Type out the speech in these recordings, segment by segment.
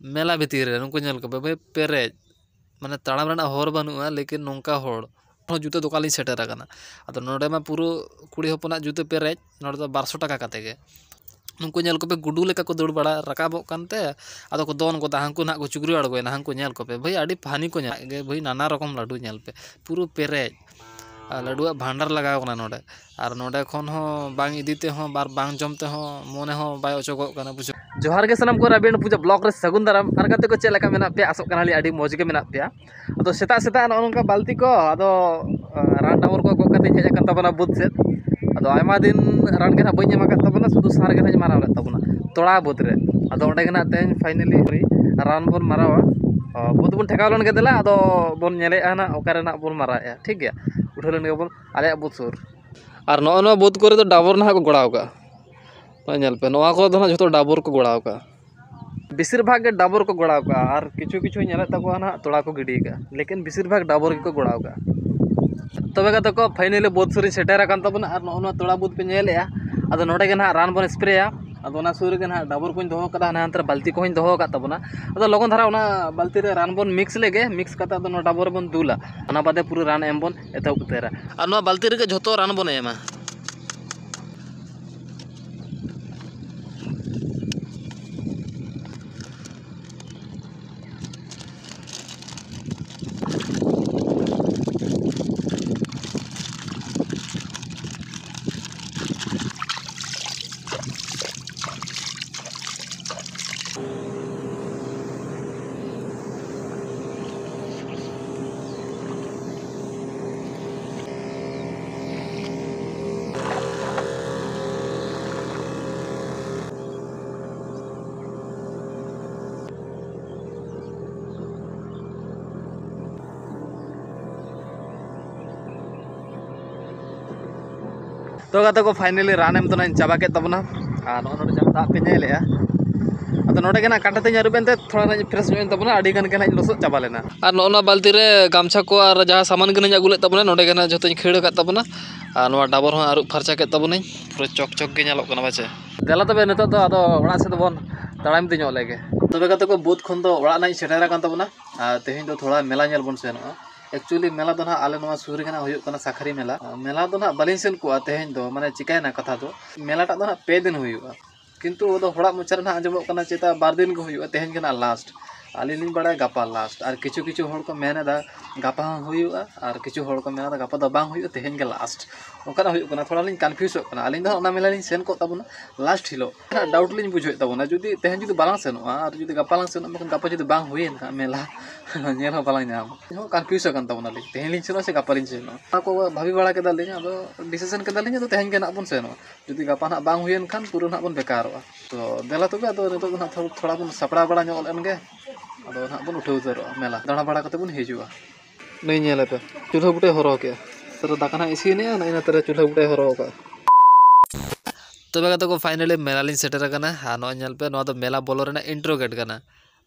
मेला भितर नुकु नेल को भाई पेरेज माने ताड़ाम रेना हर बानुआ लेकिन नौका हर जुते दोकान सेटर आकाना अदो नोडे मा पुरो कुड़ी हपना जुते पेरेज नोडे दो 1200 टाका काते गे नुकु नेल को पे गुडू लेका को दौड़ बड़ा रकाबोग कानते अदो को दोन को हांकु ना को चुगरी अड़गोयना हांकु नेल को पे भाई आडी फानी को गे भाई नाना रकम लाडू नेल पे पुरो पेरेज लाडुआ भांडार लगाव कना नोडे और नोडे खन हो बांग इदीते हो बार बांग जमते हो मोने हो बाय अचोगो कना बुझो जोहार के सनम को राबेन पूजा ब्लॉक रे सगुन दाराम आर गाते को चेलेका मेना पे आसो कना ली आडी मौज गे मेना पे अदो सेता सेता नोनका बाल्टी को अदो रान डावर को गकाते हेज kan tabana बुध से अदो आयमा दिन रान के ना बई एमा का तबना सुदु सार के ना माराव ले तबना तोड़ा बुध रे अदो ओंडे के ना तेन फाइनली रान बोन मारावा बुध बोन ठेकाव लन के देला अदो बोन नेले आना ओकारे ना बोन माराया ठीक गया उठलन के बोन आले बुध सुर और नो बुध करे तो डाबर ना को गोड़ाव का नेल पे नोआ को दो जो डाबर को गोड़ाव का बेसिर भाग डाबर को गोड़ाव का और किछु किछु नेले तको ना तोड़ा को गिडी का लेकिन बेसिर भाग डाबर को गोड़ाव का तबे का तको फाइनली बुध सुरी सेटेरा कान तबना और नो तोड़ा बुध पे नेलेया अदो नोडे के ना रान बोन स्प्रेया अदो ना सुर के ना डाबर को दोहो कदा ना अंतर बाल्टी को दोहो का तबना अदो लगन धारा ना बाल्टी रे रान बोन मिक्स लेगे मिक्स कता अदो नो डाबर बोन दूला अना बादे पूरा रान एम बोन एतो उतेरा और नो बाल्टी रे झोतो रान बोन एमा तो गाते को फाइनली रान एम तो ना चाबा के तबना और नोडे जब दा पे नेलेया अदो नोडे के ना काटाते ᱧᱟᱨᱩᱵᱮᱱᱛᱮ थोड़ा ना फ्रेश ᱧᱚᱜ तबना आडी गान के ना लसो चाबा लेना और नोना बाल्टी रे गामछा को और जहां सामान के ना अगुले तबना नोडे के ना जतोኝ खेड़ का तबना और नोवा डाबर हो आरु फरचा के तबना पूरा चक चक के ñalok kana बाचे देला तबे नितो तो अदो ओड़ा से बोन तड़ाम ती ᱧᱚᱜ लेगे तबे गाते को बुध खन दो ओड़ा नाई सेटेरा कान तबना तेहिं दो थोड़ा मेला ñel बोन सेनोa एक्चुअली मेला तो ना आले नवा सुर के ना होयो कना साखरी मेला मेला तो ना बालिन सेन को तेहें दो माने चिकायना कथा दो मेला टा दो ना 2 दिन होयो किंतु वो हड़ा मुचार ना आंजमो कना चेता 2 दिन को होयो तेहें के ना लास्ट आली लिन बड़ा गापा लास्ट और किछु किछु होड़ को मेनेदा गापा होयो और किछु होड़ को मेनेदा गापा द बांग होयो तेहें के लास्ट ओकरा होयो कना थोड़ा लिन कन्फ्यूज हो कना आलिन दा ना मेला लिन सेन को तबना लास्ट हिलो डाउट लिन बुझो तबना जुदी तेहें जुदी बालां सेनोa और जुदी गापा लां सेनोa मकन गापा जुदी बांग होयेन का मेला नेल हो बालां नाम हो कन्फ्यूज हो कन तबना लिन तेहें लिन सेनो से गापा लिन सेनो को भाभी बड़ा के दालिन अदो डिसीजन के दालिन तो तेहें के ना बोन सेनो जुदी गापा ना बांग होयेन खान पुरो ना बोन बेकारोa तो देला तो अदो नितो ना थोड़ा बोन सपड़ा बड़ा ᱧᱚᱜ ᱞᱮᱱ गे अदो ना बोन उठे उतरो मेला दाणा बड़ा कते बोन हिजुआ नहीं नेले पे चूल्हा बुटे हरो के सर दाकाना इसीने ना इन तरह चूल्हा बुटे हरो का तबे गाते को फाइनली मेला लिन सेटर कना आ नो नेल पे नो दो मेला बोलो रेना इंट्रो गेट कना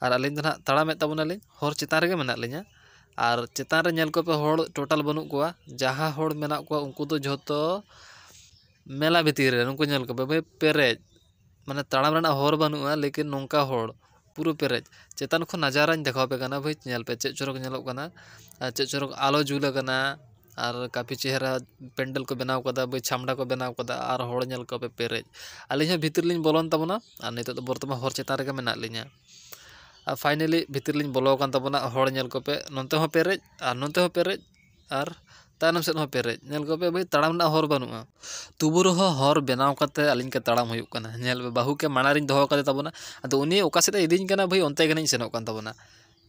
और अलिन दना तड़ामे तबना लिन हर चितान रे मेना लिया और चितान रे नेल को पे हर टोटल बनु कोआ जहां हर मेना को उनको तो झोतो मेला भितर रे उनको नेल को पे पेरेज माने तड़ाम रेना हर बनुआ लेकिन नौका हर पूरा पेरेज चेतान को नजारा देखाव पे कना भाई नेल पे चे चोरक नेलोग कना चे चोरक आलो जुला कना और काफ़ी चेहरा पेंडल को बनाव कदा भाई छामड़ा को बनाव कदा और हड़ नेल को पे पेरेज अलिन भीतर लिन बोलन तबना और नितो तो बर्तमान हर चेतान रे मेना लिया फाइनली भीतर लिन बोलो कान तबना हड़ नेल को पे नोंते हो पेरेज और नोंते हो पेरेज और तायनम सेद हो पेरेज नेल को पे भाई तड़ाम ना हर बनुआ तुबुर हो हर बनाव कते अलिन के तड़ाम हुयुक कना नेल पे बाहु के मानारिन दोहो कते तबना अदो उनी ओका सेते इदिन कना भाई ओंते गनिन सेनोक कान तबना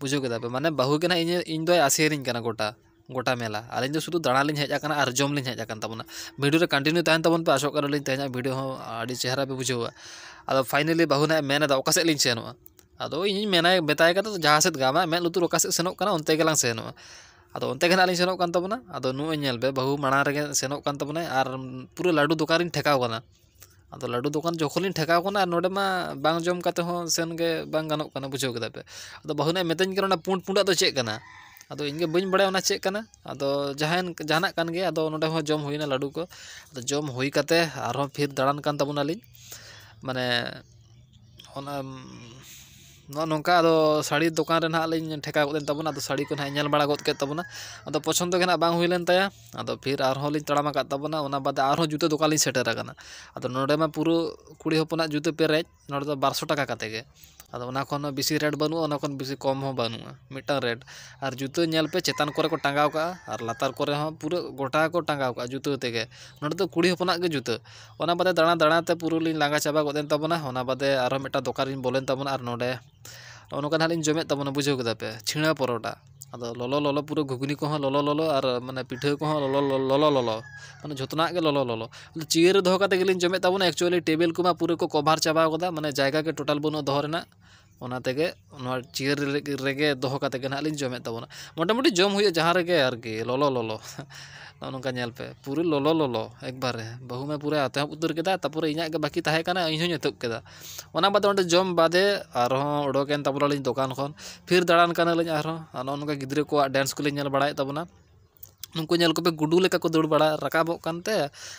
बुझो केदा पे माने बाहु के ना इन दोय आसेरिन कना गोटा गोटा मेला अलिन दो शुधु दाणा लिन हेज आकना और जम लिन हेज आकन तबना वीडियो रे कंटिन्यू ताहन तबन पे आशो कर लिन तेना वीडियो हो आडी चेहरा पे बुझोवा अदो फाइनली बाहु ना मेना दा ओका से लिन सेनोa अदो इन मेना बेताय का तो जहां से गामा मे लुतुर ओका से सेनोक कना ओंते गेलां सेनोa अदो ओंते गना लिन सेनोक कान तबना अदो नु नेल बे बाहु माना रे सेनोक कान तबना और पूरा लाडू दुकान रिन ठेकाव कना अदो लाडू दुकान जोखलिन ठेकाव कना नोडे मा बांग जम काते हो सेन गे बांग गानोक कना बुझो केदा पे अदो बाहु ना मेतेन के ना पुंड पुंडा दो चेक कना अदो इनगे बइन बड़ा ओना चेक कना अदो जहान जहाना कान गे अदो नोडे हो जम होइना लाडू को अदो जम होई काते आरो फिर दाड़ान कान तबना लिन माने ओना नौका अदो साड़ी दुकान रे ना लिंग ठेका गोदेन तबना अदो साड़ी को ना नेल बड़ा गोद के तबना अदो पसंद के ना बांग हुइलेन ताया अदो फिर आरहों लिंग तड़ामा का तबना ओना बाद आरहों जुते दुकान लिंग सेटर आकना अदो नोडे मा पुरो कुड़ी होपना जुते पेरेज नोडे दो 1200 टाका काते गे अदो ओना खन बिसी रेट बानु ओना खन बिसी कम हो बानु मिटा रेट और जुते नेल पे चेतान करे को टांगाव का और लातार करे हो पूरा गोटा को टांगाव का जुते तेगे नोडे तो कुड़ी होपना के जुते ओना बादे दाणा दाणा ते पुरो लिंग लांगा चाबा गोदेन तबना ओना बादे आरो मिटा दुकान लिंग बोलेन तबना और नोडे नौका ना जमे तबना बुझे कदा पे छिणा परोटा अदो ललो ललो पूरा घुगनी को ललो ललो और माने पिठे को ललो ललो ललो माने झोतना के ललो ललो चेयर दो कते गेलिन जमे तबना एक्चुअली टेबल को मा पूरे को कभार चाबा कदा माने जायगा के टोटल बनो दो रेना ओना तेगे नोआ चेयर रेगे दो कते के ना लिन जमे तबना मोटामुटी जम हुई जहां रेगे आरकी ललो ललो नौका नेल पे पूरे ललो ललो एक बार बहु में पूरा आते उतर केदा तापुरे इना के बाकी ताहे काना इन हूं एतुक केदा ओना बादे ओंडे जम बादे आरहों उडोकेन तबना लिन दुकान खन फिर दाड़ान काना लिन आरहों नौका गिद्रे को डांस को लिन नेल बड़ाय तबना उनको नेल कोपे गुडू लेका को दौड़ बड़ा रकाबोक कानते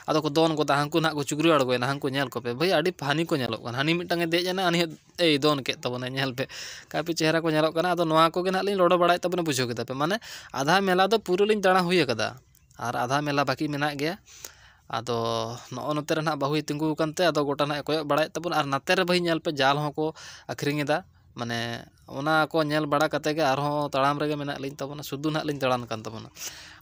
आदो को दोन गोदा हांकु ना को चुगरी अड़गोयना हांकु नेल कोपे भाई आडी फानी को नेलोक कान हानी मिटांगे देजना आनी ए दोन के तबना नेल पे काफी चेहरा को नेलोक काना आदो नोआ को गे ना लिन लोडो बड़ाय तबना बुझो केदा पे माने आधा मेला दो पूरा लिन दाणा हुई कदा और आधा मेला बाकी मेना गया आदो नो नोते रे ना बाहुई तिंगु कानते आदो गोटा ना कोय बड़ाय तबन और नाते रे भाई नेल पे जाल हों को आखरिंगेदा माने ओना को नेल बड़ा कते गे आरहों तड़ाम रेगे मेना लिन तबना सुदु ना लिन दाड़ान कान तबना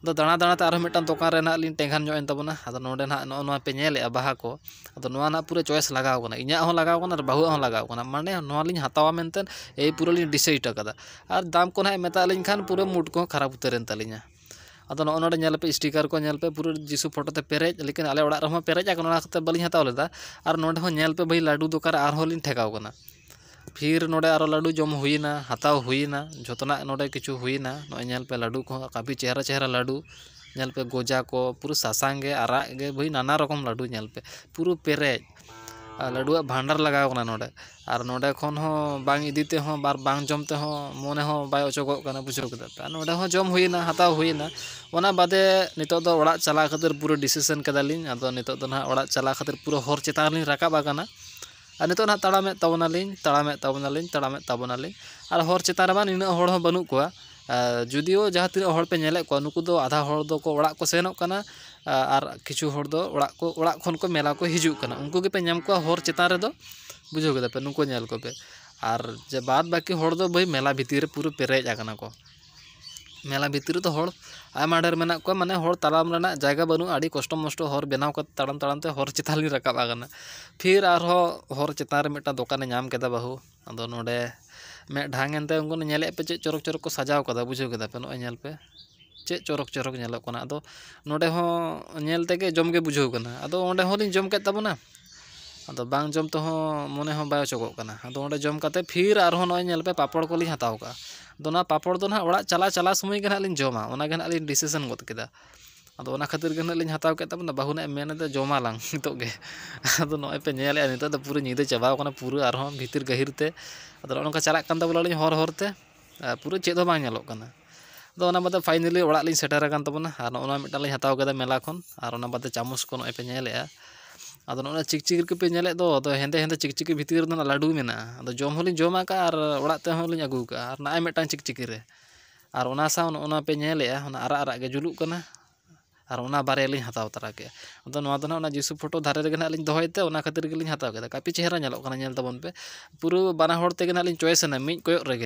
आदो दाणा दाणा ते आरहों मिटान दुकान रे ना लिन टेंगान ᱧᱚᱜ एन तबना आदो नोडे ना नो पे नेले बाहा को आदो नोआ ना पूरे चॉइस लगाव कना इᱧᱟ हों लगाव कना और बाहु हों लगाव कना माने नोआ लिन हतावा मेनतेन ए पूरा लिन डिसाइड कदा और दाम को ना मेता लिन खान पूरे मूड को खराब उतरेन तलिña अदो नोडे नेल पे स्टिकर को नेल पे पूरा जिसु फोटो ते पेरेज लेकिन आले ओड़ा रहो पेरेज आकन ओना खते बलिन हताव लेदा और नोडे हो नेल पे भाई लाडू दुकान आरहों लिन ठेकाव कना फिर नोडे आरो लाडू जम हुईना हताव हुईना झोतना नोडे किछु हुईना नो नेल पे लाडू को काफी चेहरा चेहरा लाडू नेल पे गोजा को पूरा सासांगे आरा गे भाई नाना रकम लाडू नेल पे पूरा पेरेज लाडुआ भांडार लगाव कना नोडे और नोडे खन हो बांग इदीते हो बार बांग जमते हो मोने हो बाय अचोगो कना बुझो केदा पे नोडे हो जम हुईना हताव हुईना ओना बादे नितो दो ओड़ा चला खातिर पूरा डिसीजन केदालिन आदो नितो दो ना ओड़ा चला खातिर पूरा हर चेतान लिन राकाब आकाना और नितो ना तड़ामे तबनालिन और हर चेतान रे निना हर हो बानु कोआ जुदियो जहाँ तीन हर पे नेले को नुकु दो आधा हर दो को ओड़ा को सेनोक कना और किछु हर दो ओड़ा खन को मेला को हिजुक कना उनको के पे नाम को हर चेतान रे दो बुझो केदा पे नुको नेल को पे और जे बाद बाकी हर दो भाई मेला भीतर पूरा पेरेज आकना को मेला भीतर तो हर आयमा ढेर मेना को माने हर तालाम रेना जायगा बनु आड़ी कष्ट मष्ट हर बेनाव का ताड़ाम ताड़ाम ते हर चेतान लिन राकाब आकना फिर आरहो हर चेतान रे मिटा दुकाने नाम केदा बाहु अदो नोडे मे ढांगेनते उनको नेले पे चे चोरक चोरक को सजाव कदा बुझो केदा पे नो नेल पे चे चोरक चोरक नेलोक कना अदो नोडे हो नेल तेगे जम गे बुझो कना अदो ओंडे हो लिन जम के तबना अदो बांग जम तो हो मोने हो बाय चोगो कना अदो ओंडे जम काते फिर आरहो नो नेल पे पापड़ को लिन हताव का अदो ना पापड़ दो ना ओड़ा चला चला समय के ना लिन जमा ओना के ना लिन डिसीजन गोद केदा अदो ओना खातिर के ना लिन हताव के तबना बाहु ने मेने दे जमा लांग नितो गे अदो नो पे नेले नितो दो पूरा नीदे चबाव कना पूरा आरहो भीतर गहिर ते अदो ओनका चला कान तबला लिन हर हरते पूरा चेद हो बांग नेलोक कना अदो ओना बादे फाइनली ओड़ा लिन सेटर कान तबना और ओना मिटा लिन हताव केदा मेला खन और ओना बादे चामच को नो पे नेलेआ अदो नो चिकचिक के पे नेले दो अदो हेंदे हेंदे चिकचिक भीतर दो लाडू मेना अदो जम होलिन जमा का और ओड़ा ते हो लिन अगु का और नाय मिटान चिकचिक रे और ओना सा ओना पे नेलेआ ओना आरा आरा के जुलुक कना और ओना बारे लिन हताव तरा के अदो नोआ दो ना जिसु फोटो धारे रे ना लिन दोहयते ओना खातिर के लिन हताव केदा काफी चेहरा नेलोक कना नेल तबन पे पूरा बाना हर ते ना लिन चॉइस ना मिज कोयो रे